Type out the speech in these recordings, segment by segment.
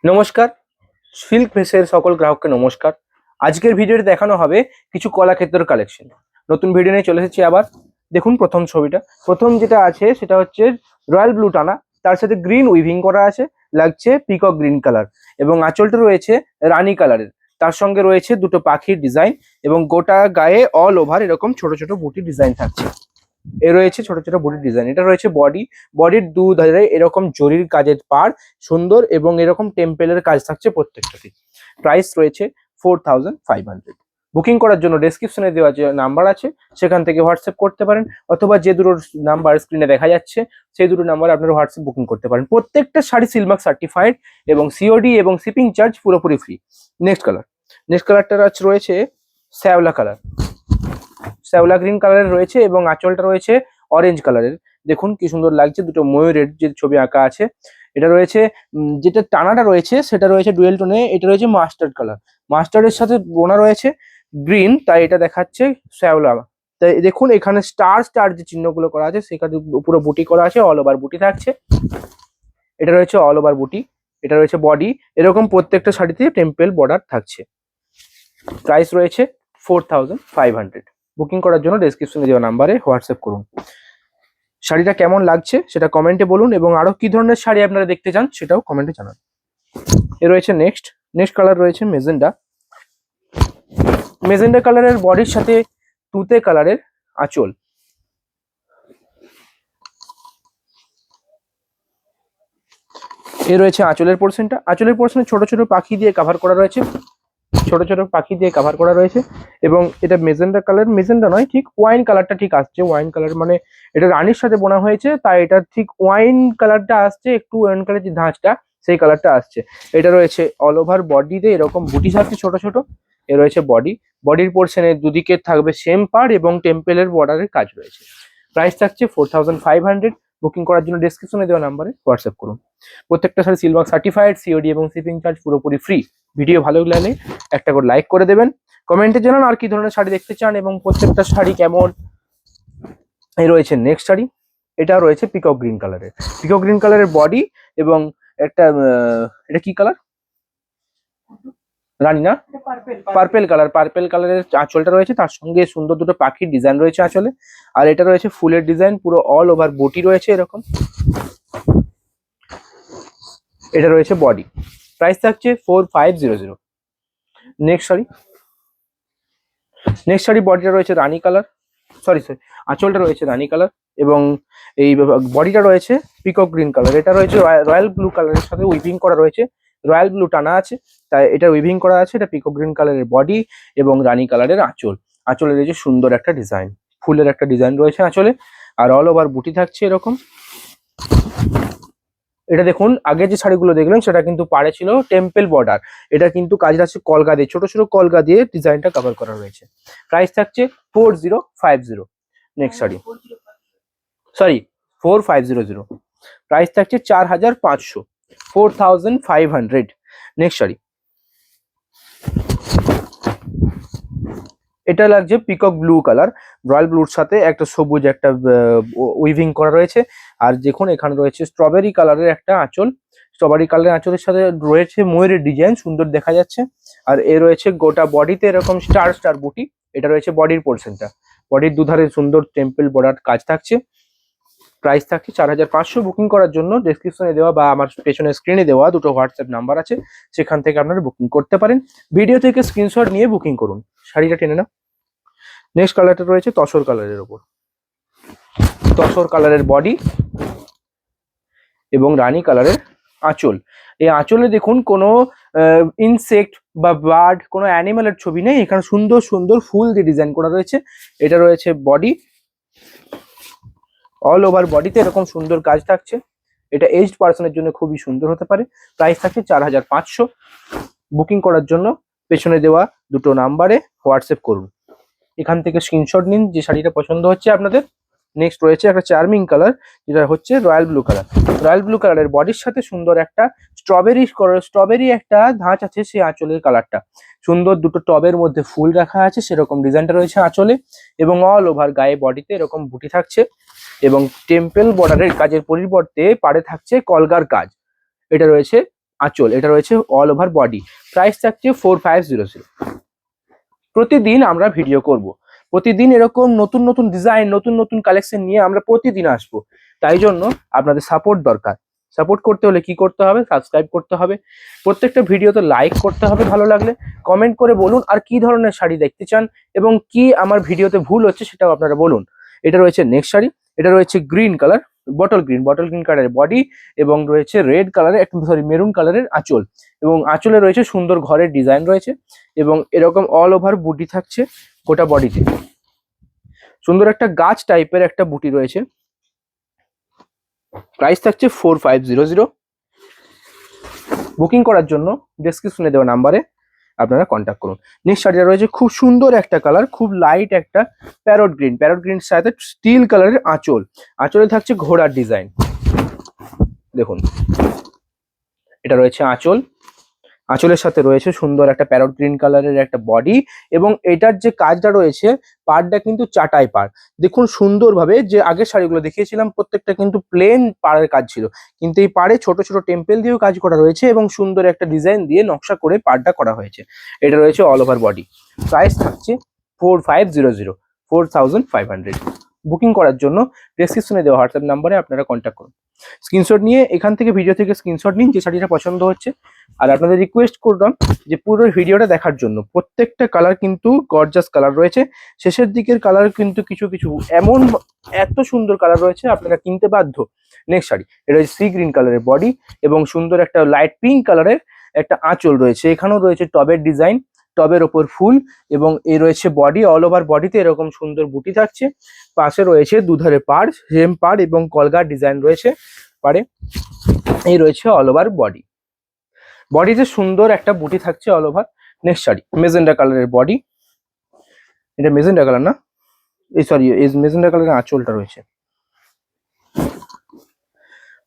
নমস্কার, সিল্ক ভেসের সকল গ্রাহককে নমস্কার। আজকের ভিডিওতে দেখানো হবে কিছু কলাক্ষেত্রের কালেকশন। নতুন ভিডিও নিয়ে চলে এসেছি আবার। দেখুন প্রথম ছবিটা, প্রথম যেটা আছে সেটা হচ্ছে রয়্যাল ব্লু টানা, তার সাথে গ্রিন উইভিং করা আছে, লাগছে পিকক গ্রিন কালার, এবং আঁচলটা রয়েছে রানী কালারের। তার সঙ্গে রয়েছে দুটো পাখির ডিজাইন, এবং গোটা গায়ে অল ওভার এরকম ছোট ছোট বুটি ডিজাইন থাকছে। এ রয়েছে ছোট ছোট বুটির ডিজাইন। এটা রয়েছে বডির দু ধারে এরকম জরির কাজের পাড় সুন্দর, এবং এরকম টেম্পেলের কাজ থাকছে প্রত্যেকটাতে। প্রাইস রয়েছে 4500। বুকিং করার জন্য ডেসক্রিপশনে দেওয়া যে নাম্বার আছে সেখান থেকে হোয়াটসঅ্যাপ করতে পারেন, অথবা যে দুটো নাম্বার স্ক্রিনে দেখা যাচ্ছে সেই দুটো নাম্বারে আপনারা হোয়াটসঅ্যাপ বুকিং করতে পারেন। প্রত্যেকটা শাড়ি সিলমার্ক সার্টিফাইড, এবং সিওডি এবং শিপিং চার্জ পুরোপুরি ফ্রি। নেক্সট কালারটা রয়েছে শ্যাওলা কালার, শ্যাওলা গ্রিন কালারের রয়েছে, এবং আঁচলটা রয়েছে অরেঞ্জ কালারের। দেখুন কি সুন্দর লাগছে, দুটো ময়ূরের যে ছবি আঁকা আছে। এটা রয়েছে যেটা টানাটা রয়েছে সেটা রয়েছে ডুয়েল টোনে। এটা রয়েছে মাস্টার্ড কালার, মাস্টার্ডের সাথে বোনা রয়েছে গ্রিন, তাই এটা দেখাচ্ছে শ্যাওলা। তাই দেখুন এখানে স্টার স্টার যে চিহ্নগুলো করা আছে সেখানে পুরো বুটি করা আছে, অল ওভার বুটি থাকছে। এটা রয়েছে অল ওভার বুটি, এটা রয়েছে বডি। এরকম প্রত্যেকটা শাড়িতে টেম্পল বর্ডার থাকছে। প্রাইস রয়েছে 4500। বুকিং করার জন্য ডেসক্রিপশনে দেওয়া নাম্বারে হোয়াটসঅ্যাপ করুন। শাড়িটা কেমন লাগছে সেটা কমেন্টে বলুন, এবং আরো কি ধরনের শাড়ি আপনারা দেখতে চান সেটাও কমেন্টে জানান। এ রয়েছে নেক্সট কালার রয়েছে মেজেন্ডা কালারের বডির সাথে তুতে কালারের আঁচল। এ রয়েছে আঁচলের পোর্শনে ছোট ছোট পাখি দিয়ে কাভার করা রয়েছে, এবং এটা মেজেন্ডা নয়, ঠিক ওয়াইন কালারটা ঠিক আসছে। ওয়াইন কালার মানে এটা রানীর সাথে বোনা হয়েছে, তাই এটা ঠিক ওয়াইন কালারটা আসছে, একটু ওয়াইন কালার যে ধাঁচটা সেই কালারটা আসছে। এটা রয়েছে অল ওভার বডিতে এরকম বুটি থাকছে ছোট ছোট। এ রয়েছে বডির পোর্শনে দুদিকে থাকবে সেম পার, এবং টেম্পেলের বর্ডারের কাজ রয়েছে। প্রাইস থাকছে 4500। বুকিং করার জন্য ডেসক্রিপশনে দেওয়া নাম্বারে হোয়াটসঅ্যাপ করুন। প্রত্যেকটা শাড়ি সিলমার্ক সার্টিফাইড, সিওডি এবং শিপিং চার্জ পুরোপুরি ফ্রি। ভিডিও ভালো লাগলে একটা করে লাইক করে দেবেন, কমেন্টে জানান আর কি ধরনের শাড়ি দেখতে চান এবং প্রত্যেকটা শাড়ি কেমন। এই রয়েছে নেক্সট শাড়ি, এটা রয়েছে পিকক গ্রিন কালারের বডি, এবং একটা এটা কি কালার, রানী না, পার্পেল কালারের আঁচলটা রয়েছে, তার সঙ্গে সুন্দর দুটো পাখির ডিজাইন রয়েছে আঁচলে। আর এটা রয়েছে ফুলের ডিজাইন, পুরো অল ওভার বুটি রয়েছে এরকম। এটা রয়েছে বডি। প্রাইস থাকছে 4500। নেক্সট শাড়ি বডিটা রয়েছে রানী কালার, সরি আঁচলটা রয়েছে রানী কালার, এবং এই বডিটা রয়েছে পিকক গ্রিন কালার। এটা রয়েছে রয়্যাল ব্লু কালারের সাথে উইভিং করা রয়েছে, রয়্যাল ব্লু টানা আছে তাই এটা উইভিং করা আছে। এটা পিকক গ্রিন কালারের বডি এবং রানী কালারের আঁচলে রয়েছে সুন্দর একটা ডিজাইন, ফুলের একটা ডিজাইন রয়েছে আঁচলে, আর অল ওভার বুটি থাকছে এরকম। এটা দেখুন আগে যে শাড়িগুলো দেখলেন সেটা কিন্তু পাড়ে ছিল টেম্পল বর্ডার, এটা কিন্তু কাজ আছে কলকা দিয়ে, ছোট ছোট কলকা দিয়ে ডিজাইনটা কভার করা রয়েছে। প্রাইস থাকছে 4050। Next sari, sorry 4500। প্রাইস থাকছে 4500, 4500। নেক্সট শাড়ি, এটা লাগছে পিকক ব্লু কালার, রয়্যাল ব্লুর সাথে একটা সবুজ একটা উইভিং করা রয়েছে। আর দেখুন এখানে রয়েছে স্ট্রবেরি কালারের একটা আঁচল, স্ট্রবেরি কালারের আঁচলের সাথে রয়েছে ময়ূরের ডিজাইন, সুন্দর দেখা যাচ্ছে। আর এ রয়েছে গোটা বডিতে এরকম স্টার স্টার বুটি। এটা রয়েছে বডির পোর্শনটা, বডির দুধারে সুন্দর টেম্পল বর্ডার কাজ থাকছে। প্রাইস থাকছে 4500। বুকিং করার জন্য ডেসক্রিপশনে দেওয়া বা আমার পেছনে স্ক্রিনে দেওয়া দুটো হোয়াটসঅ্যাপ নাম্বার আছে, সেখান থেকে আপনারা বুকিং করতে পারেন। ভিডিও থেকে স্ক্রিনশট নিয়ে বুকিং করুন। শাড়িটা টেনে নাও। নেক্সট কালারটা রয়েছে তসর কালারের ওপর, তসর কালারের বডি এবং রানী কালারের আঁচল। এই আঁচলে দেখুন কোনো ইনসেক্ট বা বার্ড, কোনো অ্যানিমালের ছবি নেই, এখানে সুন্দর সুন্দর ফুল দিয়ে ডিজাইন করা রয়েছে। এটা রয়েছে বডি, অল ওভার বডিতে এরকম সুন্দর কাজ থাকছে। এটা এজড পার্সনের জন্য খুবই সুন্দর হতে পারে। প্রাইস থাকছে 4500। বুকিং করার জন্য পেছনে দেওয়া দুটো নাম্বারে হোয়াটসঅ্যাপ করুন, এখান থেকে স্ক্রিনশট নিন যে শাড়িটা পছন্দ হচ্ছে আপনাদের। নেক্সট রয়েছে একটা চার্মিং কালার, যেটা হচ্ছে রয়্যাল ব্লু কালারের বডির সাথে সুন্দর একটা স্ট্রবেরি একটা ধাঁচ আছে সেই আঁচলের কালারটা। সুন্দর দুটো টবের মধ্যে ফুল রাখা আছে সেরকম ডিজাইনটা রয়েছে আঁচলে, এবং অল ওভার গায়ে বডিতে এরকম বুটি থাকছে, এবং টেম্পল বর্ডারের কাজের পরিবর্তে পাড়ে থাকছে কলকার কাজ। এটা রয়েছে আঁচল, এটা রয়েছে অল ওভার বডি। প্রাইস থাকছে 4500। প্রতিদিন আমরা ভিডিও করব, প্রতিদিন এরকম নতুন নতুন ডিজাইন, নতুন নতুন কালেকশন নিয়ে আমরা প্রতিদিন আসবো। তাই জন্য আপনাদের সাপোর্ট দরকার। সাপোর্ট করতে হলে কি করতে হবে? সাবস্ক্রাইব করতে হবে, প্রত্যেকটা ভিডিওতে লাইক করতে হবে, ভালো লাগলে কমেন্ট করে বলুন আর কি ধরনের শাড়ি দেখতে চান এবং কি আমার ভিডিওতে ভুল হচ্ছে সেটাও আপনারা বলুন। এটা রয়েছে নেক্সট শাড়ি, এটা রয়েছে গ্রিন কালার, বটল গ্রিন কালারের বডি এবং রয়েছে রেড কালারের, একটু সরি মেরুন কালারের আঁচল, এবং আঁচলে রয়েছে সুন্দর ঘরের ডিজাইন রয়েছে এবং এরকম অল ওভার বুটি থাকছে গোটা বডিতে। সুন্দর একটা গাছ টাইপের একটা বুটি রয়েছে। প্রাইস থাকছে 4500। বুকিং করার জন্য ডেসক্রিপশনে দেওয়া নাম্বারে আপনারা কন্ট্যাক্ট করুন। নেক্সট শাড়িটা রয়েছে খুব সুন্দর একটা কালার, খুব লাইট একটা প্যারট গ্রিন সাথে স্টিল কালারের আঁচল, আঁচলে থাকছে ঘোড়ার ডিজাইন। দেখুন এটা রয়েছে আঁচল, আঁচলের সাথে রয়েছে সুন্দর একটা প্যারট গ্রিন কালারের একটা বডি এবং এটার যে কাজটা রয়েছে পাড়টা কিন্তু চাটাই পাড়। দেখুন সুন্দরভাবে, যে আগের শাড়িগুলো দেখিয়েছিলাম প্রত্যেকটা কিন্তু প্লেন পাড়ের কাজ ছিল, কিন্তু এই পাড়ে ছোট ছোট টেম্পেল দিয়েও কাজ করা রয়েছে এবং সুন্দর একটা ডিজাইন দিয়ে নকশা করে পাড়টা করা হয়েছে। এটা রয়েছে অল ওভার বডি। প্রাইস থাকছে 4500, 4500। বুকিং করার জন্য ডেসক্রিপশনে দেওয়া হোয়াটসঅ্যাপ নাম্বারে আপনারা কন্ট্যাক্ট করুন। স্ক্রিনশট নিয়ে এখান থেকে ভিডিও থেকে স্ক্রিনশট নিন যে শাড়িটা পছন্দ হচ্ছে। আর আপনাদের রিকোয়েস্ট করলাম যে পুরো ভিডিওটা দেখার জন্য। প্রত্যেকটা কালার কিন্তু গর্জাস কালার রয়েছে, শেষের দিকের কালার কিন্তু কিছু কিছু এমন এত সুন্দর কালার রয়েছে আপনারা কিনতে বাধ্য। নেক্সট শাড়ি, এটা হচ্ছে সি গ্রিন কালারের বডি এবং সুন্দর একটা লাইট পিঙ্ক কালারের একটা আঁচল রয়েছে, এখানেও রয়েছে টবের ডিজাইন, টবের ওপর ফুল এবং এই রয়েছে বডি, অল ওভার বডিতে এরকম সুন্দর বুটি থাকছে। পাশে রয়েছে দুধারে পাড়, সেম পাড় এবং কলগার ডিজাইন রয়েছে পাড়ে। এই রয়েছে অল ওভার বডি, বডিতে সুন্দর একটা বুটি থাকছে all over. Next sari magenta কালারের বডি, এটা মেজেন্ডা কালার না, এই সরি এই মেজেন্ডা কালারের আঁচলটা রয়েছে,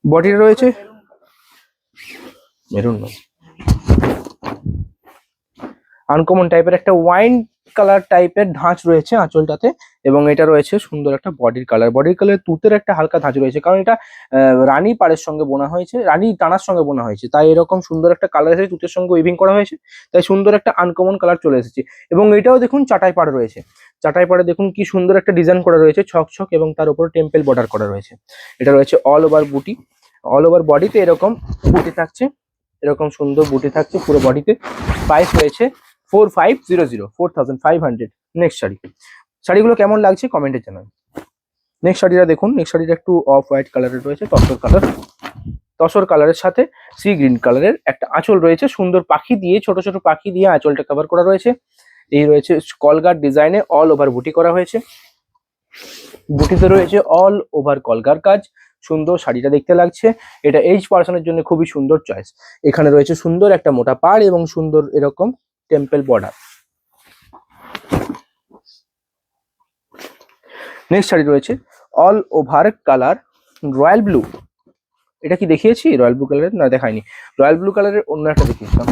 বডিটা রয়েছে মেরুন নয়, আনকমন টাইপের একটা ওয়াইন কালার টাইপের ধাঁচ রয়েছে আঁচলটাতে এবং এটা রয়েছে সুন্দর একটা বডির কালার তুতের একটা হালকা ধাঁচ রয়েছে, কারণ এটা রানী পাড়ের সঙ্গে বোনা হয়েছে, রানী টানার সঙ্গে বোনা হয়েছে, তাই এরকম সুন্দর একটা কালার এসেছে, তুতের সঙ্গে উইভিং করা হয়েছে, তাই সুন্দর একটা আনকমন কালার চলে এসেছে। এবং এটাও দেখুন চাটাই পাড় রয়েছে, চাটাই পাড়ে দেখুন কি সুন্দর একটা ডিজাইন করা রয়েছে ছক ছক এবং তার উপর টেম্পল বর্ডার করা রয়েছে। এটা রয়েছে অল ওভার বুটি, অল ওভার বডিতে এরকম বুটি থাকছে, এরকম সুন্দর বুটি থাকছে পুরো বডিতে। প্রাইস রয়েছে 4500, 4500। নেক্সট শাড়ি, শাড়িগুলো কেমন লাগছে কমেন্টে জানান। নেক্সট শাড়িটা দেখুন, নেক্সট শাড়িটা একটু অফ হোয়াইট কালারের রয়েছে, তসর কালার, তসর কালারের সাথে সি গ্রিন কালারের একটা আঁচল রয়েছে, সুন্দর পাখি দিয়ে ছোট ছোট পাখি দিয়ে আঁচলটা কভার করা রয়েছে। এই রয়েছে কলগার ডিজাইনে অল ওভার বুটি করা হয়েছে, বুটিতে রয়েছে অল ওভার কলগার কাজ। সুন্দর শাড়িটা দেখতে লাগছে, এটা এইজ পার্সনের জন্য খুবই সুন্দর চয়েস। এখানে রয়েছে সুন্দর একটা মোটা পাড় এবং সুন্দর এরকম টেম্পল বর্ডার। নেক্সট শাড়ি রয়েছে all over colour royal blue, এটা কি দেখিয়েছি রয়্যাল ব্লু কালারের? না দেখাইনি, রয়্যাল ব্লু কালারের অন্য একটা দেখিয়েছিলাম।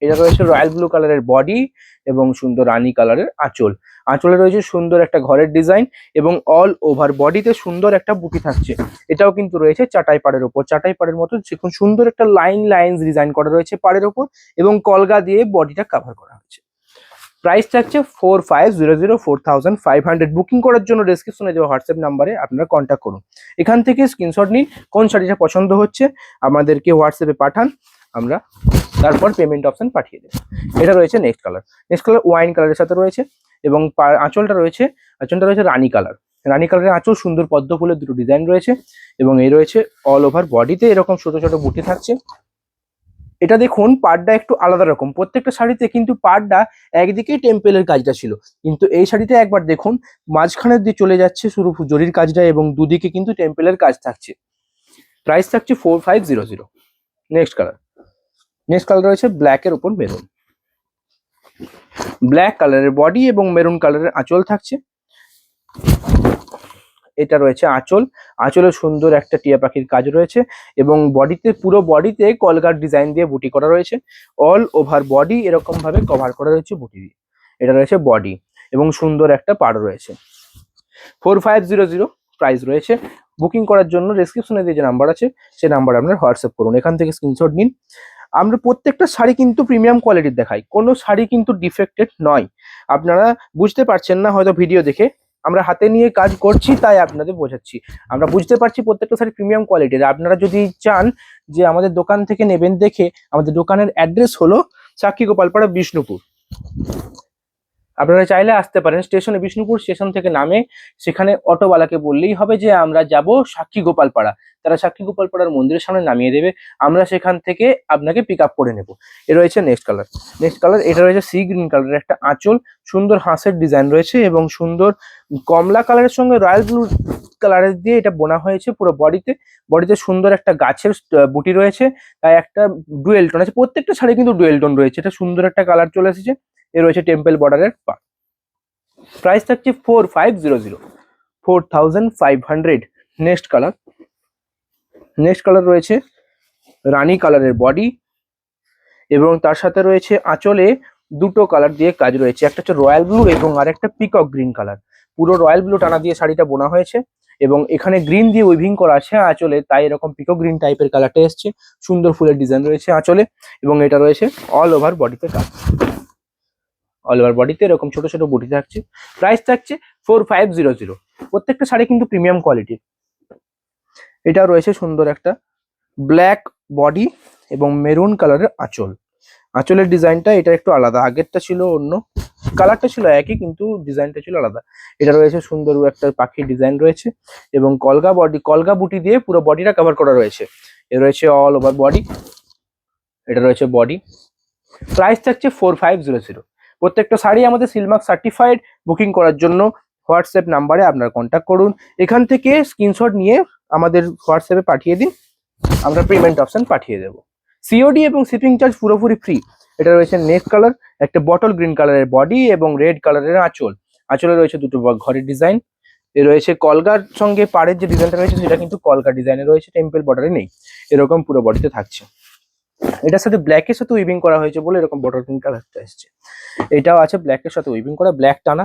এটা রয়েছে রয়্যাল ব্লু কালারের বডি এবং সুন্দর রানী কালারের আঁচল, আঁচলে রয়েছে সুন্দর একটা ঘরের ডিজাইন এবং অল ওভার বডিতে সুন্দর একটা বুটি থাকছে। এটাও কিন্তু রয়েছে চাটাই পাড়ের ওপর, চাটাই পাড়ের মতো সুন্দর একটা লাইন্স ডিজাইন করা রয়েছে পাড়ের ওপর এবং কলগা দিয়ে বডিটা কভার করা হয়েছে। প্রাইস থাকছে 4500, 4500। বুকিং করার জন্য ডেসক্রিপশনে দেওয়া হোয়াটসঅ্যাপ নাম্বারে আপনারা কন্ট্যাক্ট করুন। এখান থেকে স্ক্রিনশট নিন, কোন শাড়িটা পছন্দ হচ্ছে আমাদেরকে হোয়াটসঅ্যাপে পাঠান, আমরা তারপর পেমেন্ট অপশন পাঠিয়ে দেব। এটা রয়েছে next colour, next colour wine কালারের সাথে রয়েছে এবং আঁচলটা রয়েছে রানী কালার, রানী কালারের আঁচল, সুন্দর পদ্ম ফুলের দুটো ডিজাইন রয়েছে এবং এই রয়েছে অল ওভার বডিতে এরকম ছোট ছোট বুটি থাকছে। এটা দেখুন পাড়টা একটু আলাদা রকম, প্রত্যেকটা শাড়িতে কিন্তু পাড়টা একদিকেই টেম্পেলের কাজটা ছিল, কিন্তু এই শাড়িতে একবার দেখুন মাঝখানের দিয়ে চলে যাচ্ছে শুরু জরির কাজটা এবং দুদিকে কিন্তু টেম্পেলের কাজ থাকছে। প্রাইস থাকছে 4500। নেক্সট কালার, নেক্সট কালার রয়েছে ব্ল্যাকের উপর মেরুন, ব্ল্যাক কালারের বডি এবং মেরুন কালারের আঁচল থাকছে। এটা রয়েছে আঁচল, আঁচলে সুন্দর একটা টিয়া পাখির কাজ রয়েছে এবং বডিতে পুরো বডিতে কলগার ডিজাইন দিয়ে বুটি করা রয়েছে, অল ওভার বডি এরকম ভাবে কভার করা রয়েছে বুটি দিয়ে। এটা রয়েছে বডি এবং সুন্দর একটা পাড় রয়েছে। 4500 প্রাইস রয়েছে। বুকিং করার জন্য ডেসক্রিপশনে যে নাম্বার আছে সেই নাম্বারে আপনার হোয়াটসঅ্যাপ করুন, এখান থেকে স্ক্রিনশট নিন। আমরা প্রত্যেকটা শাড়ি কিন্তু প্রিমিয়াম কোয়ালিটির দেখাই, কোনো শাড়ি কিন্তু ডিফেক্টেড নয়। আপনারা বুঝতে পারছেন না হয়তো ভিডিও দেখে, আমরা হাতে নিয়ে কাজ করছি তাই আপনাদের বোঝাচ্ছি। আমরা বুঝতে পারছি প্রত্যেকটা শাড়ি প্রিমিয়াম কোয়ালিটির। আপনারা যদি চান যে আমাদের দোকান থেকে নেবেন, দেখে আমাদের দোকানের অ্যাড্রেস হলো সাক্ষী গোপালপাড়া, বিষ্ণুপুর। আপনারা চাইলে আসতে পারেন স্টেশনে, বিষ্ণুপুর স্টেশন থেকে নামে সেখানে অটোওয়ালাকে বললেই হবে যে আমরা যাব সাক্ষী গোপালপাড়া, তারা সাক্ষী গোপালপাড়ার মন্দিরের সামনে নামিয়ে দেবে, আমরা সেখান থেকে আপনাকে পিক আপ করে নেব। এ রয়েছে নেক্সট কালার, এটা রয়েছে সি গ্রিন কালারের একটা আঁচল, সুন্দর হাঁসের ডিজাইন রয়েছে এবং সুন্দর কমলা কালারের সঙ্গে রয়্যাল ব্লু কালারের দিয়ে এটা বোনা হয়েছে পুরো বডিতে সুন্দর একটা গাছের বুটি রয়েছে, তাই একটা ডুয়েল টোন আছে, প্রত্যেকটা শাড়ি কিন্তু ডুয়েল টোন রয়েছে, এটা সুন্দর একটা কালার চলে এসেছে। এ রয়েছে টেম্পল বর্ডারের পা, প্রাইস থাকছে 4500, 4500। নেক্সট কালার রয়েছে রানী কালারের বডি এবং তার সাথে রয়েছে আঁচলে দুটো কালার দিয়ে কাজ রয়েছে, একটা হচ্ছে রয়্যাল ব্লু এবং আরেকটা পিকক গ্রিন কালার। পুরো রয়্যাল ব্লু টানা দিয়ে শাড়িটা বোনা হয়েছে এবং এখানে গ্রিন দিয়ে উইভিং করা আছে আঁচলে, তাই এরকম পিকক গ্রিন টাইপের কালারটা এসছে। সুন্দর ফুলের ডিজাইন রয়েছে আঁচলে এবং এটা রয়েছে অল ওভার বডিতে কাজ, অল ওভার বডিতে এরকম ছোট ছোট বুটি থাকছে। প্রাইস থাকছে 4500। প্রত্যেকটা শাড়ি কিন্তু প্রিমিয়াম কোয়ালিটির। এটা রয়েছে সুন্দর একটা ব্ল্যাক বডি এবং মেরুন কালারের আঁচলের ডিজাইনটা এটা একটু আলাদা, আগেরটা ছিল অন্য, কালারটা ছিল একই কিন্তু ডিজাইনটা ছিল আলাদা। এটা রয়েছে সুন্দর একটা পাখির ডিজাইন রয়েছে এবং কলগা বুটি দিয়ে পুরো বডিটা কভার করা রয়েছে। এ রয়েছে অল ওভার বডি, এটা রয়েছে বডি। প্রাইস থাকছে 4500। প্রত্যেকটা শাড়ি আমাদের সিলমার্ক সার্টিফাইড। বুকিং করার জন্য হোয়াটসঅ্যাপ নাম্বারে আপনারা কন্ট্যাক্ট করুন, এখান থেকে স্ক্রিনশট নিয়ে আমাদের হোয়াটসঅ্যাপে পাঠিয়ে দিন, আমরা পেমেন্ট অপশন পাঠিয়ে দেবো। সিওডি এবং শিপিং চার্জ পুরোপুরি ফ্রি। এটা রয়েছে নেক্সট কালার, একটা বটল গ্রিন কালারের বডি এবং রেড কালারের আঁচলে রয়েছে দুটো ঘরের ডিজাইন। এ রয়েছে কলগার সঙ্গে পাড়ের যে ডিজাইনটা রয়েছে সেটা কিন্তু কলকা ডিজাইনে রয়েছে, টেম্পল বর্ডারে নেই, এরকম পুরো বডিতে থাকছে। এটার সাথে ব্ল্যাকের সাথে উইভিং করা হয়েছে বলে এরকম বটল গ্রিন কালারটা এসছে। এটাও আছে ব্ল্যাকের সাথে উইভিং করা, ব্ল্যাক টানা,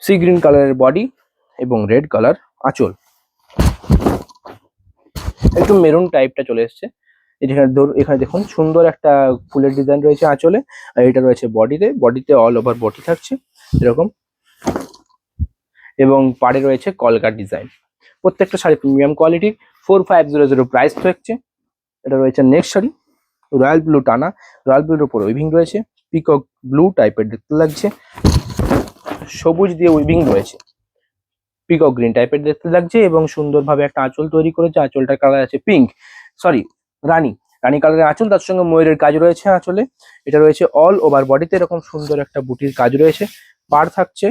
সি গ্রিন কালারের বডি এবং রেড কালার আঁচল, একটু মেরুন টাইপটা চলে এসছে। এখানে দেখুন সুন্দর একটা ফুলের ডিজাইন রয়েছে আঁচলে, আর এটা রয়েছে বডিতে অল ওভার বডি থাকছে এরকম এবং পাড়ে রয়েছে কলকার ডিজাইন। প্রত্যেকটা শাড়ি প্রিমিয়াম কোয়ালিটি। 4500 প্রাইস থাকছে। এটা রয়েছে নেক্সট শাড়ি, রয়্যাল ব্লু টানা, রয়্যাল ব্লুর উপর উইভিং রয়েছে, পিকক ব্লু টাইপের দেখতে লাগছে, সবুজ দিয়ে উইভিং রয়েছে, পিকক গ্রিন টাইপের দেখতে লাগছে এবং সুন্দরভাবে একটা আঁচল তৈরি করেছে। আঁচলটার কালার আছে রানী কালারের আঁচল, তার সঙ্গে ময়ূরের কাজ রয়েছে আঁচলে। এটা রয়েছে অল ওভার বডিতে এরকম সুন্দর একটা বুটির কাজ রয়েছে, পাড় থাকছে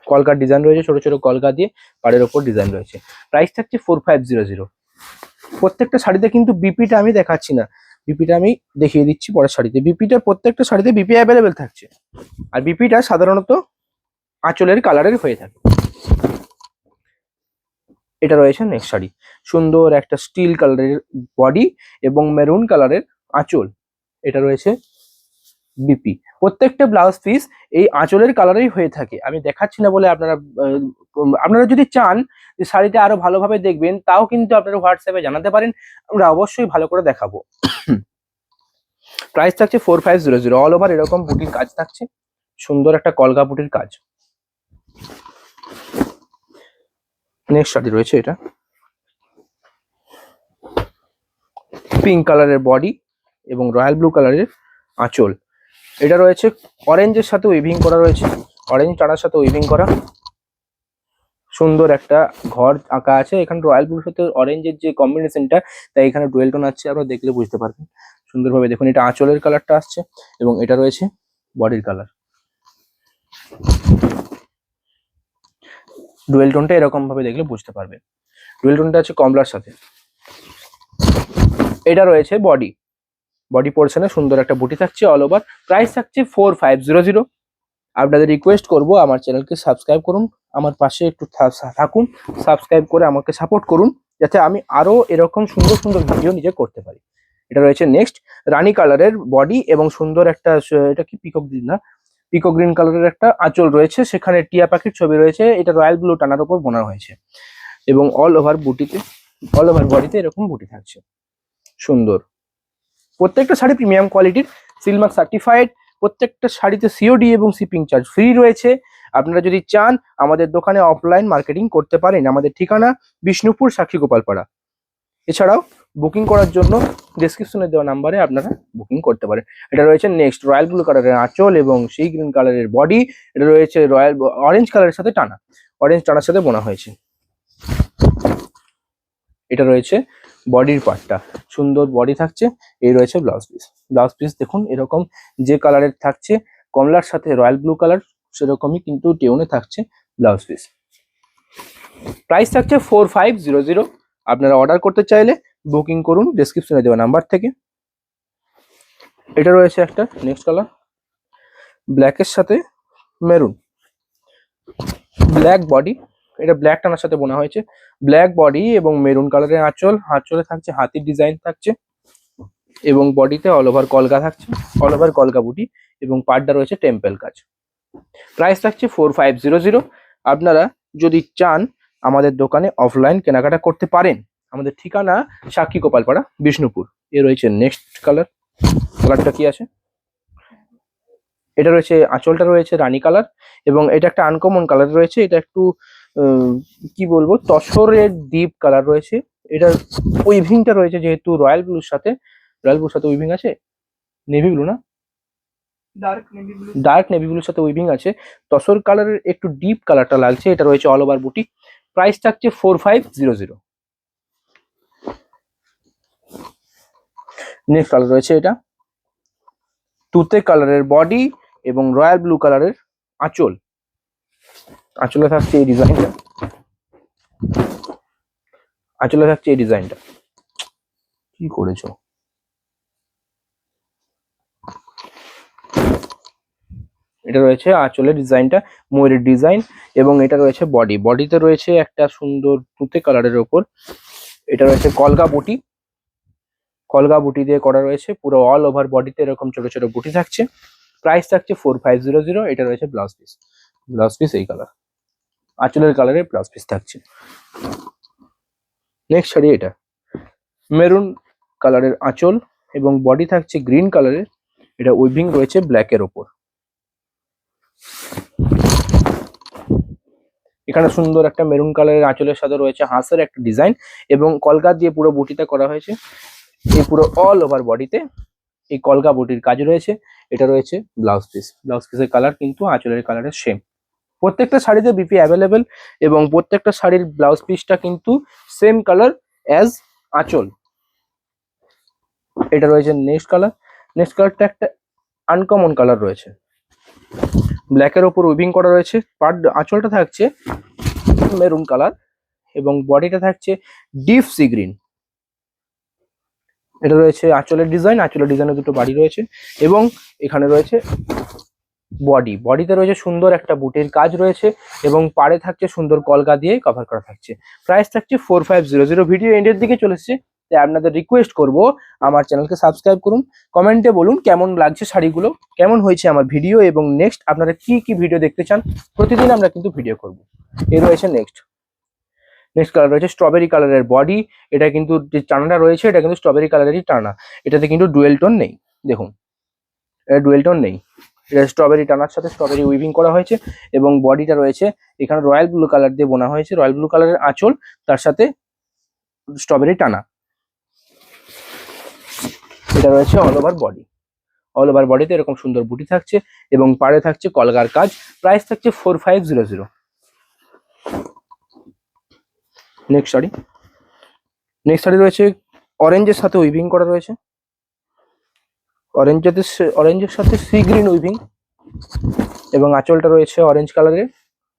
কলকার ডিজাইন রয়েছে, ছোট ছোট কলকা দিয়ে পাড়ের ওপর ডিজাইন রয়েছে। প্রাইস থাকছে 4500। প্রত্যেকটা শাড়িতে কিন্তু বিপিটা আমি দেখাচ্ছি না, বিপিটা আমি দেখিয়ে দিচ্ছি পরের শাড়িতে। বিপিটা প্রত্যেকটা শাড়িতে বিপি অ্যাভেলেবেল থাকছে, আর বিপিটা সাধারণত আঁচলের কালারের হয়ে থাকে। এটা রয়েছে নেক্সট শাড়ি, সুন্দর একটা স্টিল কালারের বডি এবং মেরুন কালারের আঁচল। এটা রয়েছে বিপি। প্রত্যেকটা ব্লাউজ পিস এই আঁচলের কালারেই হয়ে থাকে, আমি দেখাচ্ছি না বলে আপনারা যদি চান যে শাড়িটা আরো ভালোভাবে দেখবেন তাও কিন্তু আপনারা হোয়াটসঅ্যাপে জানাতে পারেন, আমরা অবশ্যই ভালো করে দেখাবো। প্রাইস থাকছে 4500। অল ওভার এরকম বুটির কাজ থাকছে, সুন্দর একটা কলকা বুটির কাজ। নেক্সট শাড়ি রয়েছে এটা পিঙ্ক কালারের বডি এবং রয়্যাল ব্লু কালারের আঁচল। এটা রয়েছে অরেঞ্জের সাথে উইভিং করা রয়েছে, অরেঞ্জ টানার সাথে উইভিং করা, সুন্দর একটা ঘর আঁকা আছে। এখানে রয়্যাল ব্লুর সাথে অরেঞ্জের যে কম্বিনেশনটা, তাই এখানে ডুয়েল টোন আছে, আপনারা দেখলে বুঝতে পারবেন সুন্দরভাবে। দেখুন এটা আঁচলের কালারটা আসছে এবং এটা রয়েছে বডির কালার। ডুয়েল টোনটা এরকম ভাবে দেখলে বুঝতে পারবেন, ডুয়েল টোনটা আছে কমলার সাথে। এটা রয়েছে বডি পোর্শনে সুন্দর একটা বুটি থাকছে অল ওভার। প্রাইস থাকছে 4500। আপনাদের রিকোয়েস্ট করব আমার চ্যানেলকে সাবস্ক্রাইব করুন, আমার পাশে একটু থাকুন, সাবস্ক্রাইব করে আমাকে সাপোর্ট করুন যাতে আমি আরো এরকম সুন্দর সুন্দর ভিডিও নিজে করতে পারি। এটা রয়েছে নেক্সট রানী কালারের বডি এবং সুন্দর একটা, এটা কি পিকক গ্রিন না, পিকো গ্রিন কালারের একটা আঁচল রয়েছে, সেখানে টিয়া পাখির ছবি রয়েছে, এটা রয়্যাল ব্লু টানার উপর বোনা হয়েছে এবং অল ওভার বডিতে এরকম বুটি থাকছে, সুন্দর। প্রত্যেকটা শাড়ি প্রিমিয়াম কোয়ালিটির, সিলমার্ক সার্টিফাইড। প্রত্যেকটা শাড়িতে সিওডি এবং শিপিং চার্জ ফ্রি রয়েছে। আপনারা যদি চান আমাদের দোকানে অফলাইন মার্কেটিং করতে পারেন। আমাদের ঠিকানা বিষ্ণুপুর সাক্ষী গোপালপাড়া। এছাড়াও বুকিং করার জন্য ডেসক্রিপশনে দেওয়া নাম্বারে আপনারা বুকিং করতে পারেন। এটা রয়েছে নেক্সট রয়্যাল ব্লু কালারের আঁচল এবং সেই গ্রিন কালারের বডি। এটা রয়েছে অরেঞ্জ কালারের সাথে টানা, অরেঞ্জ টানার সাথে বোনা হয়েছে। এটা রয়েছে বডির পার্টটা, সুন্দর বডি থাকছে। এই রয়েছে ব্লাউজ পিস। ব্লাউজ পিস দেখুন এরকম যে কালারের থাকছে কমলার সাথে রয়্যাল ব্লু কালার, সেরকমই কিন্তু টেউনে থাকছে ব্লাউজ পিস। প্রাইস থাকছে 4500। আপনারা অর্ডার করতে চাইলে বুকিং করুন ডেসক্রিপশনে দেওয়া নাম্বার থেকে। এটা রয়েছে একটা নেক্সট কালার, ব্ল্যাকের সাথে মেরুন, ব্ল্যাক বডি। এটা ব্ল্যাক টানার সাথে বোনা হয়েছে, ব্ল্যাক বডি এবং মেরুন কালারের আঁচল। আঁচলে থাকছে হাতির ডিজাইন থাকছে এবং বডিতে অল ওভার কলকা থাকছে, অল ওভার কলকা বুটি এবং পাড়টা রয়েছে টেম্পল কাজ। প্রাইস থাকছে 4500। আপনারা যদি চান আমাদের দোকানে অফলাইন কেনাকাটা করতে পারেন। আমাদের ঠিকানা সাক্ষী গোপালপাড়া, বিষ্ণুপুর। এ রয়েছে নেক্সট কালার। কালারটা কি আছে? এটা রয়েছে আঁচলটা রয়েছে রানী কালার এবং এটা একটা আনকমন কালার রয়েছে। এটা একটু কি বলবো, তসরের ডিপ কালার রয়েছে। এটার উইভিংটা রয়েছে যেহেতু রয়্যাল ব্লুর সাথে উইভিং আছে, নেভি ব্লু না, ডার্ক নেভি ব্লুর সাথে উইভিং আছে। তসর কালারের একটু ডিপ কালারটা লাগছে। এটা রয়েছে অল ওভার বুটি। প্রাইস থাকছে 4500। নেক্সট কালার রয়েছে এটা তুতে কালারের বডি এবং রয়্যাল ব্লু কালারের আঁচল। আঁচলে থাকছে এই ডিজাইনটা, কি করেছো? এটা রয়েছে আঁচলের ডিজাইনটা, ময়ূরের ডিজাইন এবং এটা রয়েছে বডিতে রয়েছে একটা সুন্দর তুতে কালারের ওপর। এটা রয়েছে কলকা বুটি দিয়ে করা রয়েছে, পুরো অল ওভার বডিতে এরকম ছোট ছোট বুটি থাকছে। প্রাইস থাকছে 4500। এটা রয়েছে ব্লাউজ পিস এই কালার, আঁচলের কালারের ব্লাউজ পিস থাকছে। নেক্সট শাড়ি এটা মেরুন কালারের আঁচল এবং বডি থাকছে গ্রিন কালারের। এটা উইভিং রয়েছে ব্ল্যাকের ওপর। এখানে সুন্দর একটা মেরুন কালারের আঁচলের সাথে রয়েছে হাঁসের একটা ডিজাইন এবং কলকা দিয়ে পুরো বুটিটা করা হয়েছে। এই পুরো অল ওভার বডিতে এই কলকা বুটির কাজ রয়েছে। এটা রয়েছে ব্লাউজ পিসের কালার কিন্তু আঁচলের কালারের সেম। প্রত্যেকটা শাড়িতে বিপি অ্যাভেলেবেল এবং প্রত্যেকটা শাড়ির ব্লাউজ পিসটা কিন্তু সেম কালার অ্যাজ আঁচল। এটা রয়েছে নেক্সট কালারটা একটা আনকমন কালার রয়েছে, ব্ল্যাকের ওপর উইভিং করা রয়েছে। আঁচলটা থাকছে মেরুন কালার এবং বডিটা থাকছে ডিপ সি গ্রিন। এটা রয়েছে আঁচলের ডিজাইনে দুটো বাড়ি রয়েছে এবং এখানে রয়েছে বডিতে রয়েছে সুন্দর একটা বুটির কাজ রয়েছে এবং পাড়ে থাকছে সুন্দর কলকা দিয়ে কভার করা থাকছে। প্রাইস থাকছে 4500। ভিডিও এন্ডের দিকে চলে এসেছে, তাই আপনাদের রিকোয়েস্ট করব আমার চ্যানেলকে সাবস্ক্রাইব করুন, কমেন্টে বলুন কেমন লাগছে শাড়িগুলো, কেমন হয়েছে আমার ভিডিও এবং নেক্সট আপনারা কি ভিডিও দেখতে চান। প্রতিদিন আমরা কিন্তু ভিডিও করব। এই রয়েছে নেক্সট কালার রয়েছে স্ট্রবেরি কালারের বডি। এটা কিন্তু যে টানাটা রয়েছে এটা কিন্তু স্ট্রবেরি কালারেরই টানা, এটাতে কিন্তু ডুয়েল টোন নেই। দেখুন এটা ডুয়েল টোন নেই, এটা স্ট্রবেরি টানার সাথে স্ট্রবেরি উইভিং করা হয়েছে এবং বডিটা রয়েছে এখানে রয়্যাল ব্লু কালার দিয়ে বোনা হয়েছে, রয়্যাল ব্লু কালারের আঁচল, তার সাথে স্ট্রবেরি টানা। এটা রয়েছে অল ওভার বডিতে এরকম সুন্দর বুটি থাকছে এবং পাড়ে থাকছে কলকার কাজ। প্রাইস থাকছে 4500। নেক্সট শাড়ি রয়েছে অরেঞ্জের সাথে উইভিং করা রয়েছে, অরেঞ্জের সাথে সি গ্রিন উইভিং এবং আঁচলটা রয়েছে অরেঞ্জ কালারের।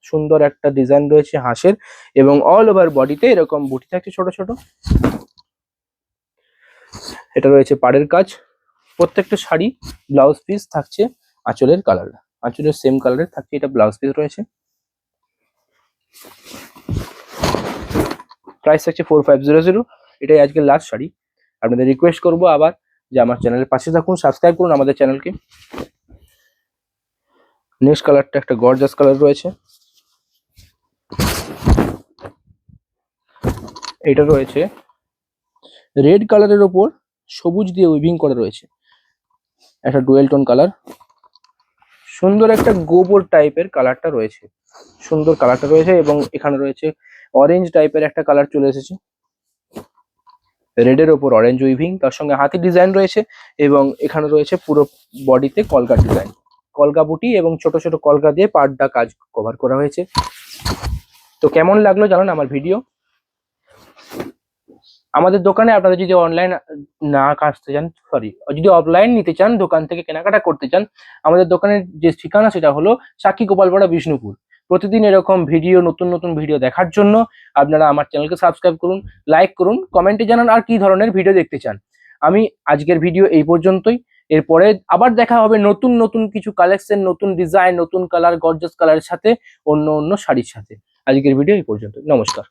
সুন্দর একটা ডিজাইন রয়েছে হাঁসের এবং অল ওভার বডিতে এরকম বুটি থাকছে ছোট ছোট। এটা রয়েছে পাড়ের কাজ। প্রত্যেকটা শাড়ি ব্লাউজ পিস থাকছে আঁচলের সেম কালারের থাকছে, এটা ব্লাউজ পিস রয়েছে। প্রাইস থাকছে 4500। এটাই আজকের লাস্ট শাড়ি। আপনাদের রিকোয়েস্ট করবো আবার যে আমার চ্যানেলের পাশে থাকুন, সাবস্ক্রাইব করুন আমাদের চ্যানেলকে। নেক্সট কালারটা একটা গর্জাস কালার রয়েছে, এটা রয়েছে রেড কালারের ওপর সবুজ দিয়ে উইভিং করা রয়েছে, একটা ডুয়েল টোন কালার, সুন্দর একটা গোবর টাইপের কালারটা রয়েছে, সুন্দর কালারটা রয়েছে। এবং এখানে রয়েছে অরেঞ্জ টাইপের একটা কালার চলে এসেছে, রেডের ওপর অরেঞ্জ উইভিং, তার সঙ্গে হাতি ডিজাইন রয়েছে। এবং এখানে রয়েছে পুরো বডিতে কলকা ডিজাইন, কলকা বুটি এবং ছোট ছোট কলকা দিয়ে পাড়টা কাজ কভার করা হয়েছে। তো কেমন লাগলো জানান আমার ভিডিও। আমাদের দোকানে আপনারা যদি অনলাইন না আসতে চান, সরি, যদি অফলাইন নিতে চান, দোকান থেকে কেনাকাটা করতে চান, আমাদের দোকানের যে ঠিকানা সেটা হলো সাক্ষী গোপালপাড়া, বিষ্ণুপুর। প্রতিদিন এরকম ভিডিও, নতুন নতুন ভিডিও দেখার জন্য আপনারা আমার চ্যানেলকে সাবস্ক্রাইব করুন, লাইক করুন, কমেন্টে জানান আর কি ধরনের ভিডিও দেখতে চান। আমি আজকের ভিডিও এই পর্যন্তই। এরপরে আবার দেখা হবে নতুন নতুন কিছু কালেকশন, নতুন ডিজাইন, নতুন কালার, গর্জাস কালারের সাথে, অন্য অন্য শাড়ির সাথে। আজকের ভিডিও এই পর্যন্ত, নমস্কার।